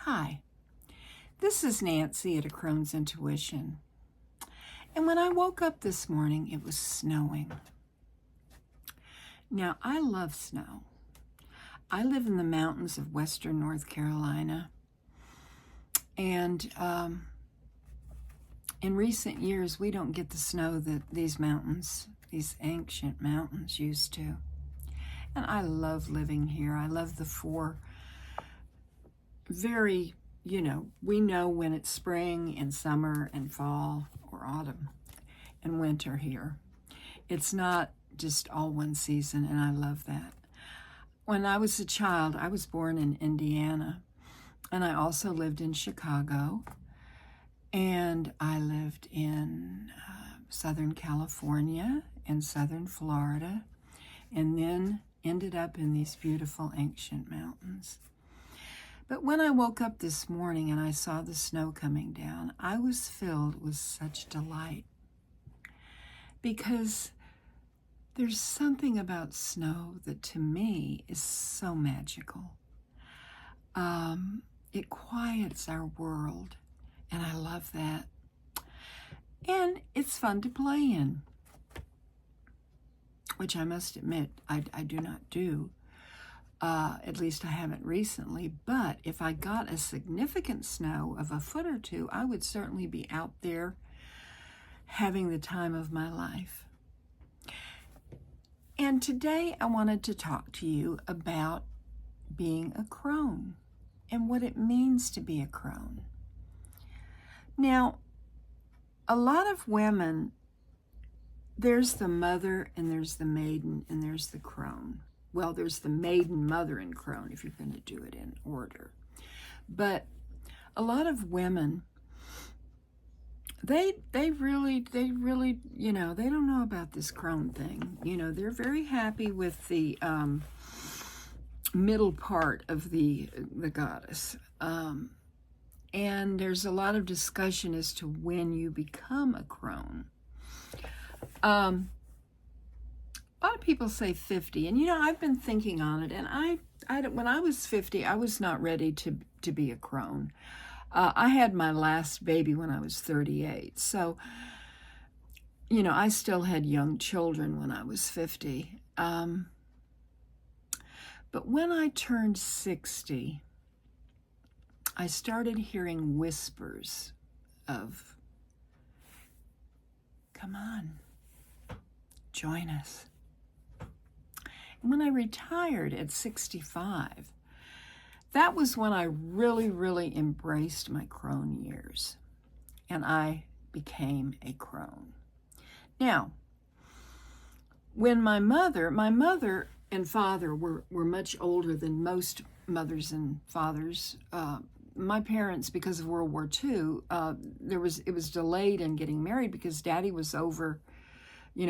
Hi, this is Nancy at A Crone's Intuition. And when I woke up this morning, it was snowing. Now, I love snow. I live in the mountains of western North Carolina. And in recent years, we don't get the snow that these ancient mountains used to. And I love living here. I love the four very, we know when it's spring and summer and fall or autumn and winter here. It's not just all one season, and I love that. When I was a child, I was born in Indiana, and I also lived in Chicago, and I lived in Southern California and Southern Florida, and then ended up in these beautiful ancient mountains. But when I woke up this morning and I saw the snow coming down, I was filled with such delight, because there's something about snow that to me is so magical. It quiets our world, and I love that. And it's fun to play in, which I must admit I do not do. At least I haven't recently, but if I got a significant snow of a foot or two, I would certainly be out there having the time of my life. And today I wanted to talk to you about being a crone and what it means to be a crone. Now, a lot of women, there's the mother and there's the maiden and there's the crone. Well, there's the maiden, mother, and crone if you're going to do it in order. But a lot of women, they really, they don't know about this crone thing. They're very happy with the middle part of the goddess. And there's a lot of discussion as to when you become a crone. A lot of people say 50, and I've been thinking on it, and I when I was 50, I was not ready to be a crone. I had my last baby when I was 38, so I still had young children when I was 50. But when I turned 60, I started hearing whispers of, "Come on, join us." When I retired at 65, that was when I really, really embraced my crone years, and I became a crone. Now, when my mother and father were much older than most mothers and fathers, my parents, because of World War II, it was delayed in getting married because Daddy was over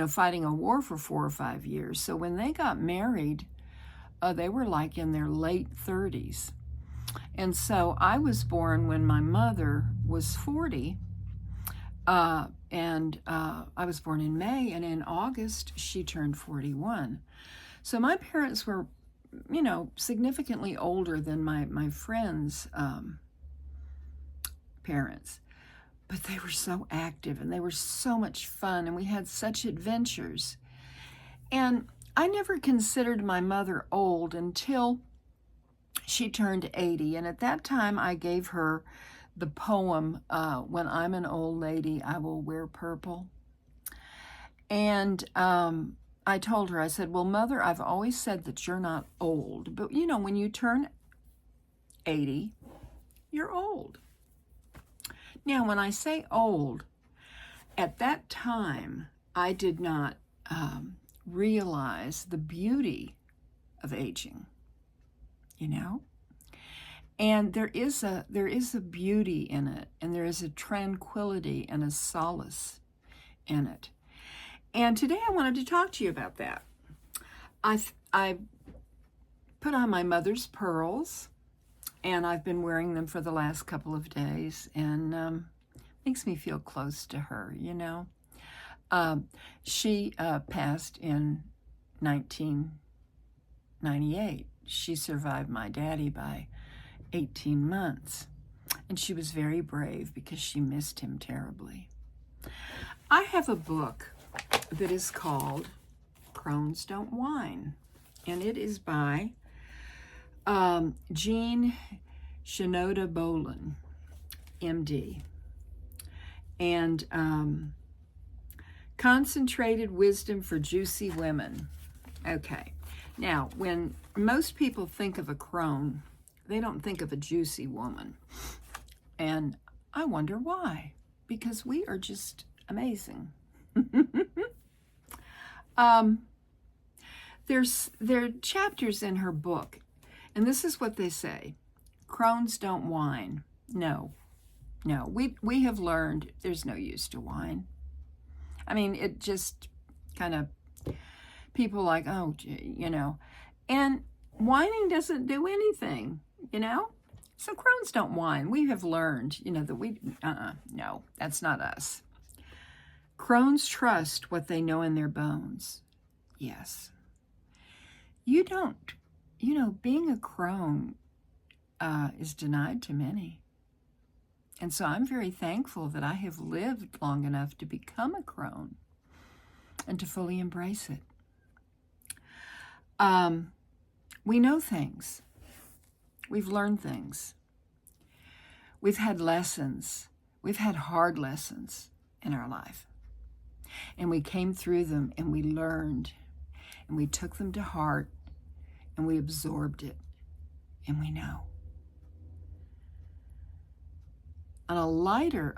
fighting a war for 4 or 5 years. So when they got married, they were like in their late 30s. And so I was born when my mother was 40, and I was born in May, and in August she turned 41. So my parents were, significantly older than my friends' parents. But they were so active, and they were so much fun, and we had such adventures. And I never considered my mother old until she turned 80. And at that time, I gave her the poem, "When I'm an old lady, I will wear purple." And I told her, I said, "Well, Mother, I've always said that you're not old. But, when you turn 80, you're old." Now, when I say old, at that time, I did not realize the beauty of aging, And there is a beauty in it, and there is a tranquility and a solace in it. And today I wanted to talk to you about that. I put on my mother's pearls, and I've been wearing them for the last couple of days, and makes me feel close to her, She passed in 1998. She survived my daddy by 18 months. And she was very brave because she missed him terribly. I have a book that is called Crones Don't Whine, and it is by Jean Shinoda Bolen, MD. And Concentrated Wisdom for Juicy Women. Okay, now when most people think of a crone, they don't think of a juicy woman. And I wonder why, because we are just amazing. There are chapters in her book, and this is what they say. Crones don't whine. No, we have learned there's no use to whine. I mean, it just kind of, people like, oh, you know, and whining doesn't do anything, you know? So crones don't whine. We have learned, you know, that no, that's not us. Crones trust what they know in their bones. Yes. You don't, you know, being a crone is denied to many. And so I'm very thankful that I have lived long enough to become a crone and to fully embrace it. We know things. We've learned things. We've had lessons. We've had hard lessons in our life. And we came through them and we learned and we took them to heart and we absorbed it and we know. On a lighter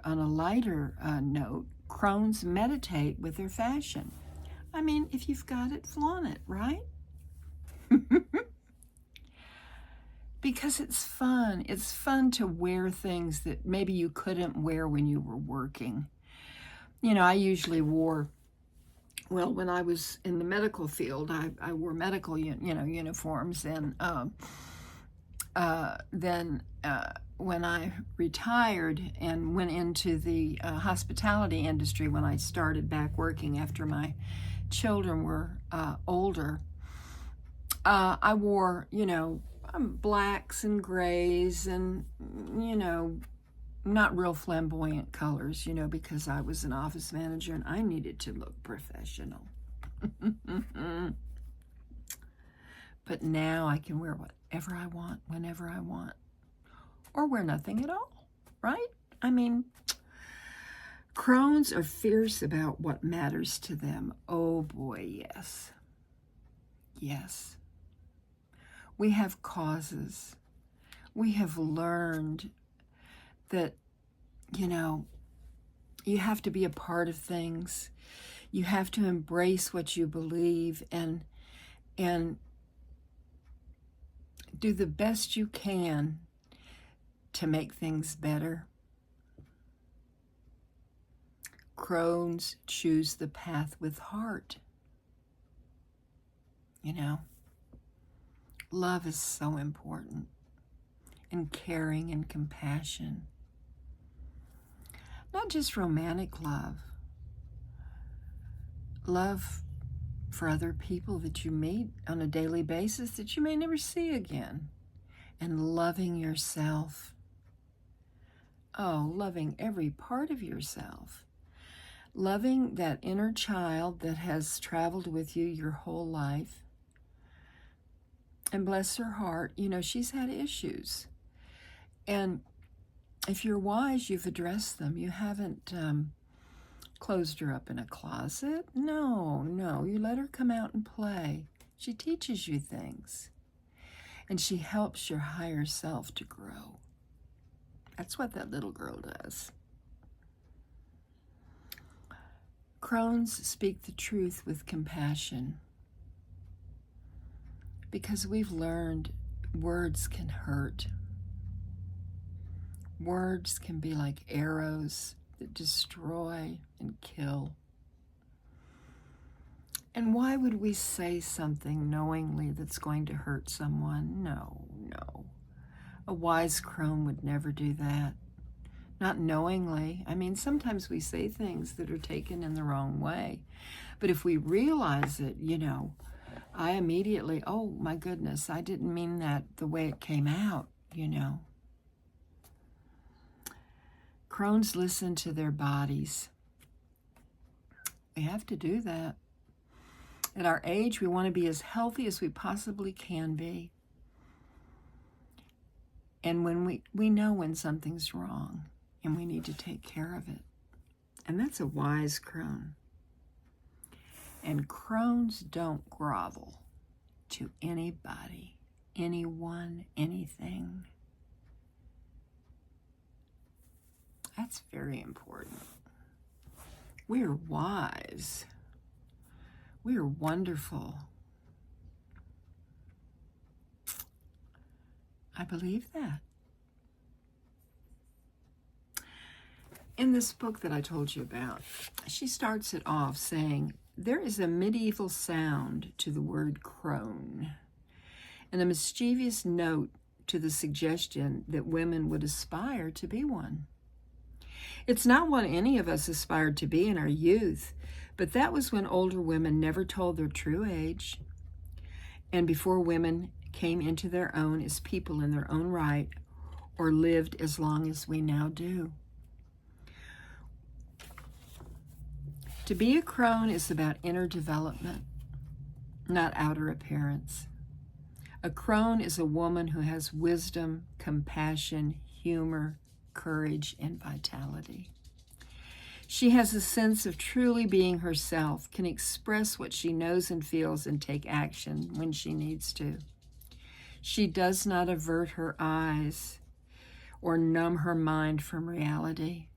note, crones meditate with their fashion. I mean, if you've got it, flaunt it, right? Because it's fun. It's fun to wear things that maybe you couldn't wear when you were working. You know, I usually wore, well, when I was in the medical field, I wore medical, uniforms. And then when I retired and went into the hospitality industry, when I started back working after my children were older, I wore, blacks and grays and, not real flamboyant colors, because I was an office manager and I needed to look professional. But now I can wear whatever I want, whenever I want, or wear nothing at all, right? I mean, crones are fierce about what matters to them. Oh boy, yes. Yes. We have causes. We have learned that, you have to be a part of things. You have to embrace what you believe and do the best you can to make things better. Crones choose the path with heart. Love is so important, and caring and compassion. Not just romantic love. Love for other people that you meet on a daily basis that you may never see again. And loving yourself. Oh, loving every part of yourself. Loving that inner child that has traveled with you your whole life. And bless her heart, she's had issues. And if you're wise, you've addressed them. You haven't closed her up in a closet. No, you let her come out and play. She teaches you things. And she helps your higher self to grow. That's what that little girl does. Crones speak the truth with compassion. Because we've learned words can hurt. Words can be like arrows that destroy and kill. And why would we say something knowingly that's going to hurt someone? No. A wise crone would never do that. Not knowingly. I mean, sometimes we say things that are taken in the wrong way. But if we realize it, I immediately, oh my goodness, I didn't mean that the way it came out. you know. Crones listen to their bodies. We have to do that. At our age, we want to be as healthy as we possibly can be. And when we know when something's wrong and we need to take care of it. And that's a wise crone. And crones don't grovel to anybody, anyone, anything. That's very important. We are wise. We are wonderful. I believe that. In this book that I told you about, she starts it off saying, there is a medieval sound to the word crone, and a mischievous note to the suggestion that women would aspire to be one. It's not what any of us aspired to be in our youth, but that was when older women never told their true age, and before women came into their own as people in their own right, or lived as long as we now do. To be a crone is about inner development, not outer appearance. A crone is a woman who has wisdom, compassion, humor, courage, and vitality. She has a sense of truly being herself, can express what she knows and feels, and take action when she needs to. She does not avert her eyes or numb her mind from reality.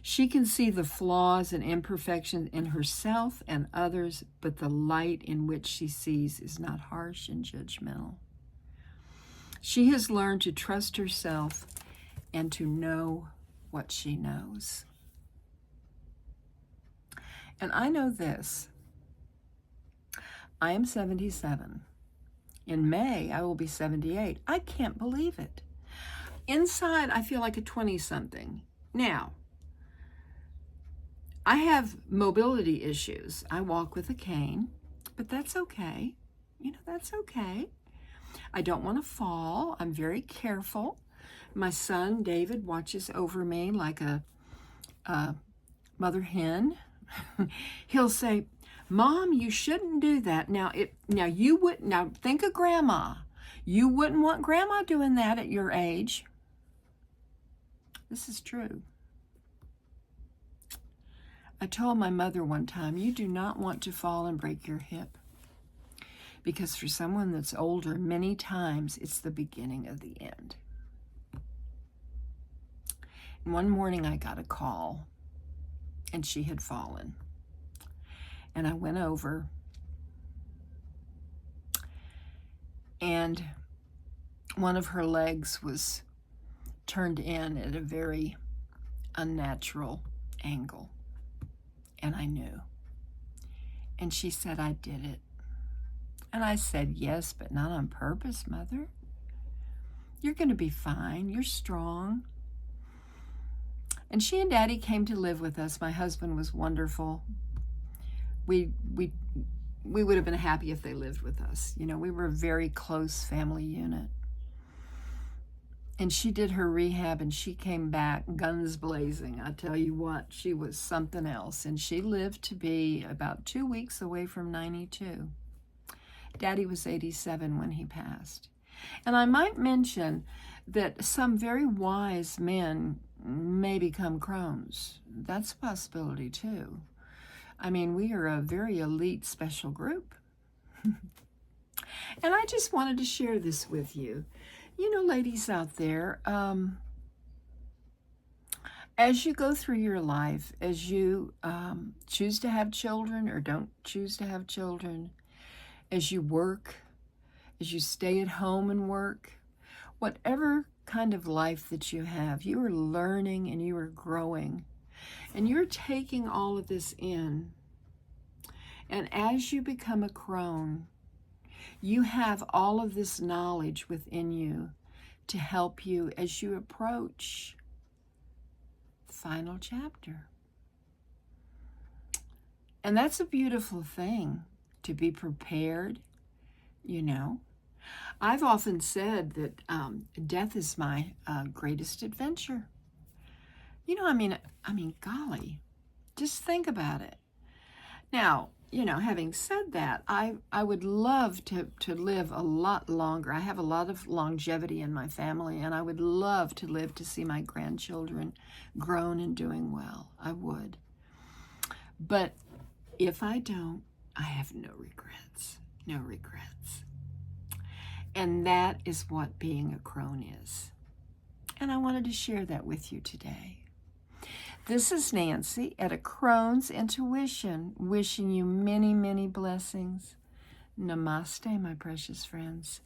She can see the flaws and imperfections in herself and others, but the light in which she sees is not harsh and judgmental. She has learned to trust herself and to know what she knows. And I know this. I am 77. In May, I will be 78. I can't believe it. Inside, I feel like a 20-something. Now, I have mobility issues. I walk with a cane, but that's okay. You know, that's okay. I don't want to fall. I'm very careful. My son, David, watches over me like a mother hen. He'll say, Mom, you shouldn't do that. Now think of Grandma. You wouldn't want Grandma doing that at your age. This is true. I told my mother one time, you do not want to fall and break your hip. Because for someone that's older, many times it's the beginning of the end. And one morning I got a call, and she had fallen. And I went over, and one of her legs was turned in at a very unnatural angle. And I knew. And she said, I did it. And I said, yes, but not on purpose, Mother. You're going to be fine. You're strong. And she and Daddy came to live with us. My husband was wonderful. We would have been happy if they lived with us. You know, we were a very close family unit. And she did her rehab, and she came back guns blazing. I tell you what, she was something else. And she lived to be about 2 weeks away from 92. Daddy was 87 when he passed. And I might mention that some very wise men may become crones. That's a possibility too. I mean, we are a very elite special group. And I just wanted to share this with you. You know, ladies out there, as you go through your life, as you choose to have children or don't choose to have children, as you work, as you stay at home and work, whatever kind of life that you have, you are learning and you are growing. And you're taking all of this in. And as you become a crone, you have all of this knowledge within you to help you as you approach the final chapter. And that's a beautiful thing, to be prepared, you know. I've often said that death is my greatest adventure. You know, golly, just think about it. Now, having said that, I would love to live a lot longer. I have a lot of longevity in my family, and I would love to live to see my grandchildren grown and doing well. I would. But if I don't, I have no regrets. No regrets. And that is what being a crone is. And I wanted to share that with you today. This is Nancy at A Crone's Intuition, wishing you many, many blessings. Namaste, my precious friends.